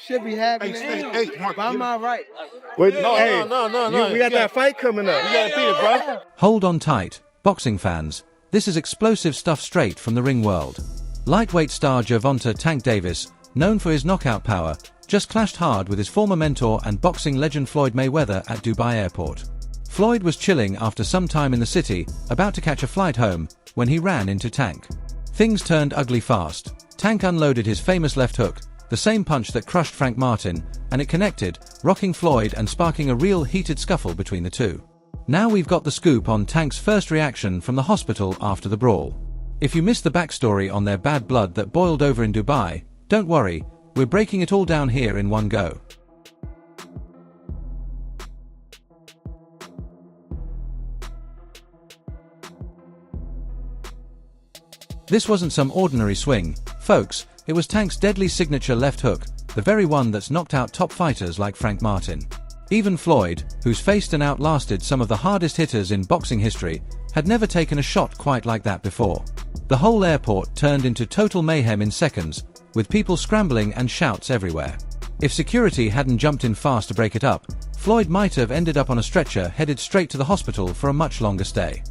Should be happening. Hey, Mark, but I'm all right. Wait, no. We got that fight coming up. You gotta beat it, bro. Hold on tight, boxing fans. This is explosive stuff straight from the ring world. Lightweight star Gervonta "Tank" Davis, known for his knockout power, just clashed hard with his former mentor and boxing legend Floyd Mayweather at Dubai airport. Floyd was chilling after some time in the city, about to catch a flight home, when he ran into Tank. Things turned ugly fast. Tank unloaded his famous left hook, the same punch that crushed Frank Martin, and it connected, rocking Floyd and sparking a real heated scuffle between the two. Now we've got the scoop on Tank's first reaction from the hospital after the brawl. If you missed the backstory on their bad blood that boiled over in Dubai, don't worry, we're breaking it all down here in one go. This wasn't some ordinary swing, folks, it was Tank's deadly signature left hook, the very one that's knocked out top fighters like Frank Martin. Even Floyd, who's faced and outlasted some of the hardest hitters in boxing history, had never taken a shot quite like that before. The whole airport turned into total mayhem in seconds, with people scrambling and shouts everywhere. If security hadn't jumped in fast to break it up, Floyd might have ended up on a stretcher headed straight to the hospital for a much longer stay.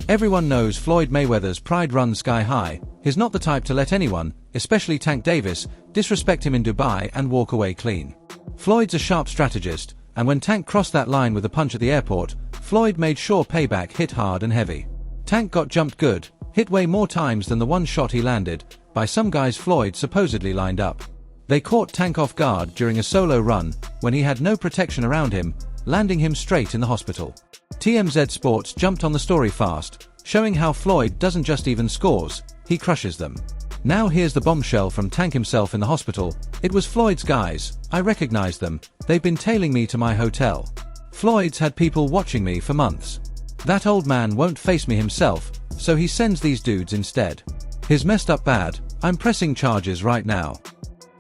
Everyone knows Floyd Mayweather's pride runs sky high. He's not the type to let anyone, especially Tank Davis, disrespect him in Dubai and walk away clean. Floyd's a sharp strategist, and when Tank crossed that line with a punch at the airport, Floyd made sure payback hit hard and heavy. Tank got jumped good, hit way more times than the one shot he landed, by some guys Floyd supposedly lined up. They caught Tank off guard during a solo run, when he had no protection around him, landing him straight in the hospital. TMZ Sports jumped on the story fast, showing how Floyd doesn't just even scores, he crushes them. Now here's the bombshell from Tank himself in the hospital. It was Floyd's guys, I recognized them, they've been tailing me to my hotel. Floyd's had people watching me for months. That old man won't face me himself, so he sends these dudes instead. He's messed up bad, I'm pressing charges right now.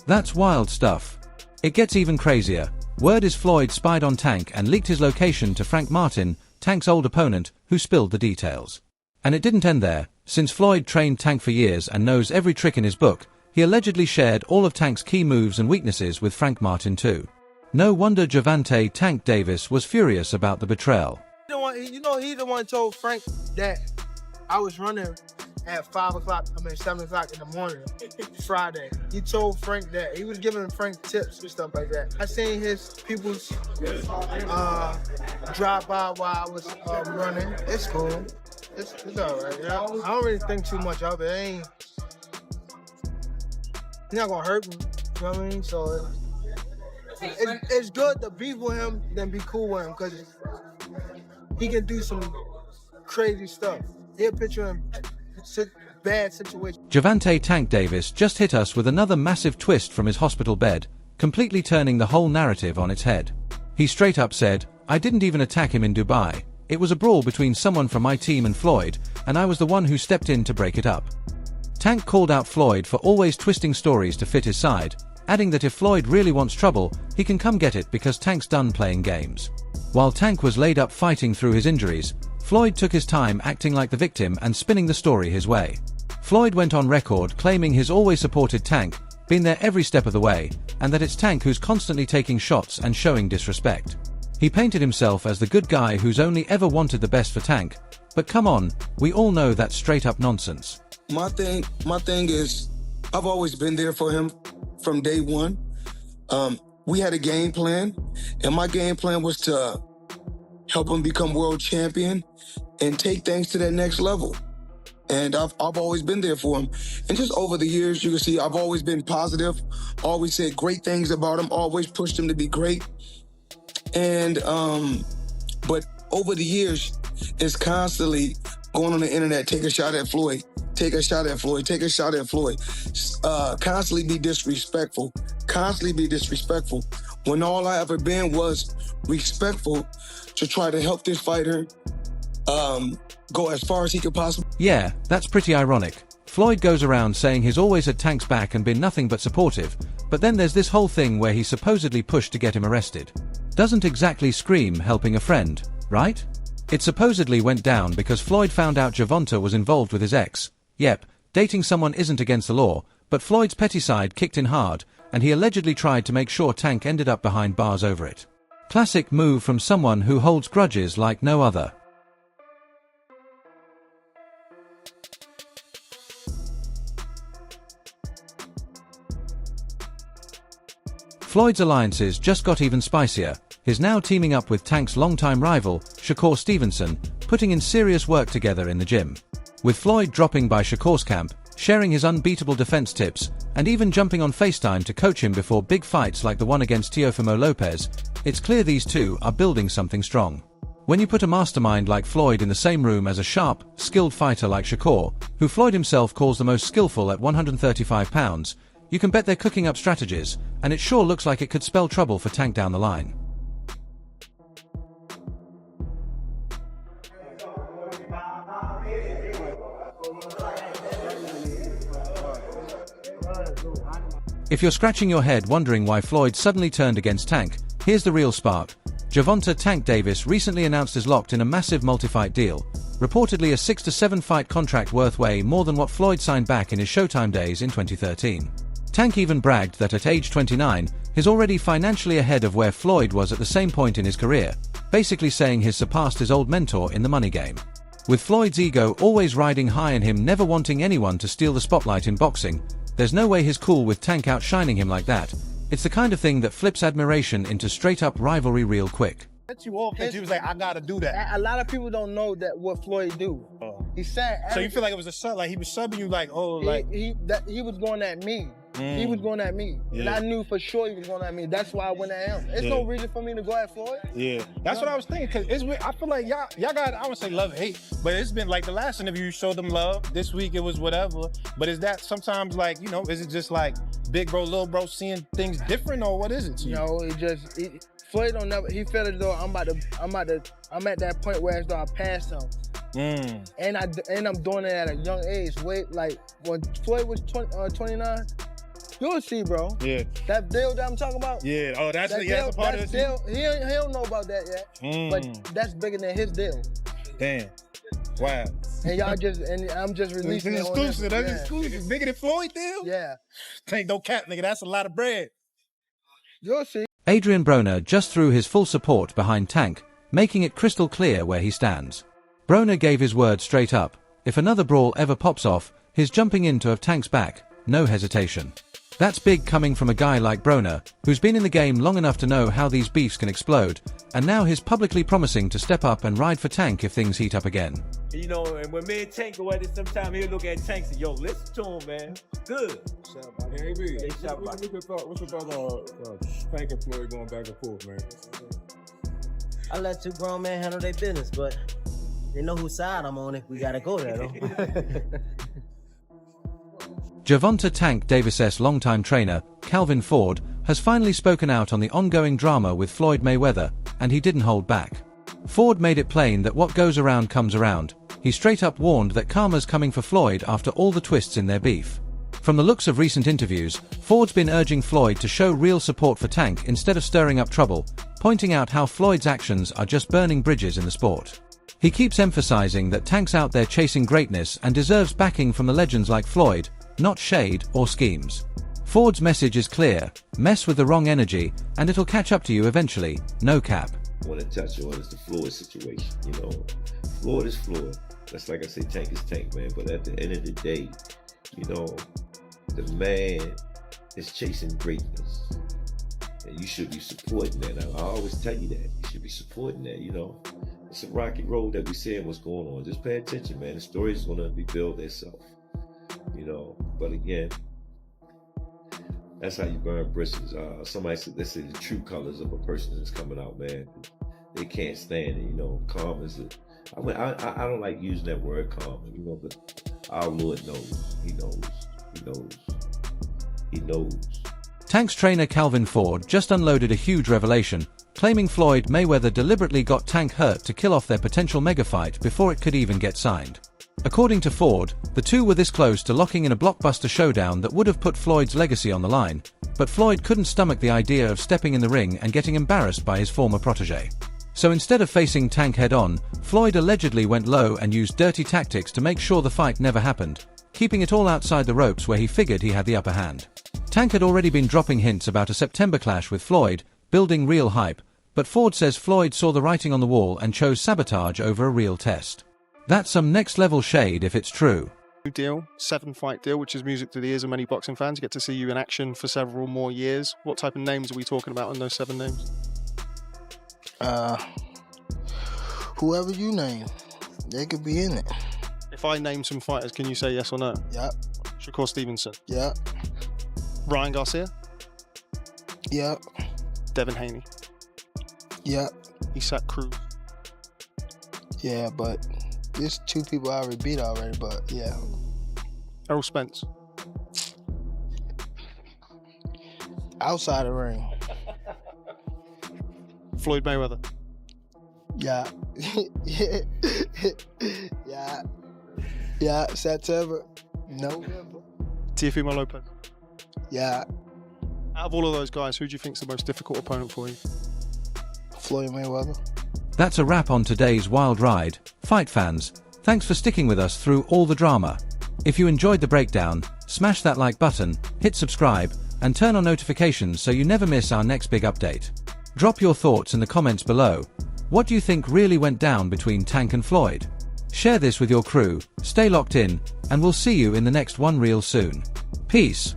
That's wild stuff. It gets even crazier. Word is Floyd spied on Tank and leaked his location to Frank Martin, Tank's old opponent, who spilled the details. And it didn't end there. Since Floyd trained Tank for years and knows every trick in his book, he allegedly shared all of Tank's key moves and weaknesses with Frank Martin too. No wonder Gervonta "Tank" Davis was furious about the betrayal. He the one told Frank that I was running at 7 o'clock in the morning, Friday. He told Frank that. He was giving Frank tips and stuff like that. I seen his people's drive by while I was running. It's cool. It's all right. I don't really think too much of it. He's not gonna hurt me. You know what I mean? So it's good to be with him than be cool with him, because he can do some crazy stuff. He'll put you in bad situation. Gervonta "Tank" Davis just hit us with another massive twist from his hospital bed, completely turning the whole narrative on its head. He straight up said, "I didn't even attack him in Dubai. It was a brawl between someone from my team and Floyd, and I was the one who stepped in to break it up." Tank called out Floyd for always twisting stories to fit his side, adding that if Floyd really wants trouble, he can come get it because Tank's done playing games. While Tank was laid up fighting through his injuries, Floyd took his time acting like the victim and spinning the story his way. Floyd went on record claiming he's always supported Tank, been there every step of the way, and that it's Tank who's constantly taking shots and showing disrespect. He painted himself as the good guy who's only ever wanted the best for Tank, but come on, we all know that's straight up nonsense. My thing is, I've always been there for him from day one. We had a game plan, and my game plan was to help him become world champion and take things to that next level. And I've always been there for him. And just over the years, you can see I've always been positive, always said great things about him, always pushed him to be great. And, but over the years, it's constantly going on the internet, take a shot at Floyd, take a shot at Floyd, take a shot at Floyd. Constantly be disrespectful, when all I ever been was respectful to try to help this fighter go as far as he could possibly. Yeah, that's pretty ironic. Floyd goes around saying he's always had Tank's back and been nothing but supportive, but then there's this whole thing where he supposedly pushed to get him arrested. Doesn't exactly scream helping a friend, right? It supposedly went down because Floyd found out Gervonta was involved with his ex. Yep, dating someone isn't against the law, but Floyd's petty side kicked in hard, and he allegedly tried to make sure Tank ended up behind bars over it. Classic move from someone who holds grudges like no other. Floyd's alliances just got even spicier. He's now teaming up with Tank's longtime rival, Shakur Stevenson, putting in serious work together in the gym. With Floyd dropping by Shakur's camp, sharing his unbeatable defense tips, and even jumping on FaceTime to coach him before big fights like the one against Teofimo Lopez, it's clear these two are building something strong. When you put a mastermind like Floyd in the same room as a sharp, skilled fighter like Shakur, who Floyd himself calls the most skillful at 135 pounds, you can bet they're cooking up strategies, and it sure looks like it could spell trouble for Tank down the line. If you're scratching your head wondering why Floyd suddenly turned against Tank, here's the real spark. Gervonta "Tank" Davis recently announced his locked in a massive multi-fight deal, reportedly a 6 to 7 fight contract worth way more than what Floyd signed back in his Showtime days in 2013. Tank even bragged that at age 29, he's already financially ahead of where Floyd was at the same point in his career, basically saying he's surpassed his old mentor in the money game. With Floyd's ego always riding high and him never wanting anyone to steal the spotlight in boxing, there's no way he's cool with Tank outshining him like that. It's the kind of thing that flips admiration into straight-up rivalry real quick. You off because you was like, I gotta do that. A lot of people don't know that what Floyd do. He said. So you feel like it was a sub, like he was subbing you, like, oh, like he was going at me. He was going at me, and I knew for sure he was going at me. That's why I went at him. There's no reason for me to go at Floyd. Yeah, that's what I was thinking. Cause it's weird. I feel like y'all got, I would say love, hate, but it's been like the last interview you showed them love. This week it was whatever. But is that sometimes like, you know, is it just like big bro, little bro seeing things different, or what is it to you? No, Floyd don't never. He felt as though I'm at that point where as though I passed him. And I'm doing it at a young age. Wait, like when Floyd was 29. You'll see, bro. Yeah. That deal that I'm talking about? Yeah. Oh, that's a part of the deal. He don't know about that yet. But that's bigger than his deal. Damn. Wow. And I'm just releasing it. Exclusive. That's exclusive. Bigger than Floyd deal? Yeah. Tank, no cap, nigga. That's a lot of bread. You'll see. Adrian Broner just threw his full support behind Tank, making it crystal clear where he stands. Broner gave his word straight up. If another brawl ever pops off, he's jumping in to have Tank's back. No hesitation. That's big coming from a guy like Broner, who's been in the game long enough to know how these beefs can explode, and now he's publicly promising to step up and ride for Tank if things heat up again. You know, and when me and Tank go at it, sometimes he'll look at Tank and say, yo, listen to him, man. Good. What's your thought on Tank and Floyd going back and forth, man? I let two grown men handle their business, but they know whose side I'm on if we gotta go there, though. Gervonta "Tank" Davis' longtime trainer, Calvin Ford, has finally spoken out on the ongoing drama with Floyd Mayweather, and he didn't hold back. Ford made it plain that what goes around comes around. He straight up warned that karma's coming for Floyd after all the twists in their beef. From the looks of recent interviews, Ford's been urging Floyd to show real support for Tank instead of stirring up trouble, pointing out how Floyd's actions are just burning bridges in the sport. He keeps emphasizing that Tank's out there chasing greatness and deserves backing from the legends like Floyd, not shade or schemes. Ford's message is clear: mess with the wrong energy and it'll catch up to you eventually, no cap. I want to touch on is the Floyd situation. You know, Floyd is Floyd. That's like I say, Tank is Tank, man. But at the end of the day, you know, the man is chasing greatness. And you should be supporting that. I always tell you that. You should be supporting that, you know. It's a rocky road that we seeing what's going on. Just pay attention, man. The story is going to rebuild itself. You know, but again, that's how you burn bridges. Somebody said, they say the true colors of a person is coming out, man. They can't stand it, you know. Calm is it. I don't like using that word calm, you know, but our Lord knows. He knows. He knows. He knows. Tank's trainer Calvin Ford just unloaded a huge revelation, claiming Floyd Mayweather deliberately got Tank hurt to kill off their potential mega fight before it could even get signed. According to Ford, the two were this close to locking in a blockbuster showdown that would have put Floyd's legacy on the line, but Floyd couldn't stomach the idea of stepping in the ring and getting embarrassed by his former protege. So instead of facing Tank head-on, Floyd allegedly went low and used dirty tactics to make sure the fight never happened, keeping it all outside the ropes where he figured he had the upper hand. Tank had already been dropping hints about a September clash with Floyd, building real hype, but Ford says Floyd saw the writing on the wall and chose sabotage over a real test. That's some next-level shade if it's true. Deal, 7-fight deal, which is music to the ears of many boxing fans. You get to see you in action for several more years. What type of names are we talking about in those 7 names? Whoever you name, they could be in it. If I name some fighters, can you say yes or no? Yep. Shakur Stevenson. Yep. Ryan Garcia. Yep. Devin Haney. Yep. Isak Cruz. Yeah, but there's 2 people I already beat already, but yeah. Errol Spence. Outside the ring. Floyd Mayweather. Yeah. Yeah. Yeah. September. November. Teofimo Lopez. Yeah. Out of all of those guys, who do you think's the most difficult opponent for you? Floyd Mayweather. That's a wrap on today's wild ride. Fight fans, thanks for sticking with us through all the drama. If you enjoyed the breakdown, smash that like button, hit subscribe, and turn on notifications so you never miss our next big update. Drop your thoughts in the comments below. What do you think really went down between Tank and Floyd? Share this with your crew, stay locked in, and we'll see you in the next one real soon. Peace.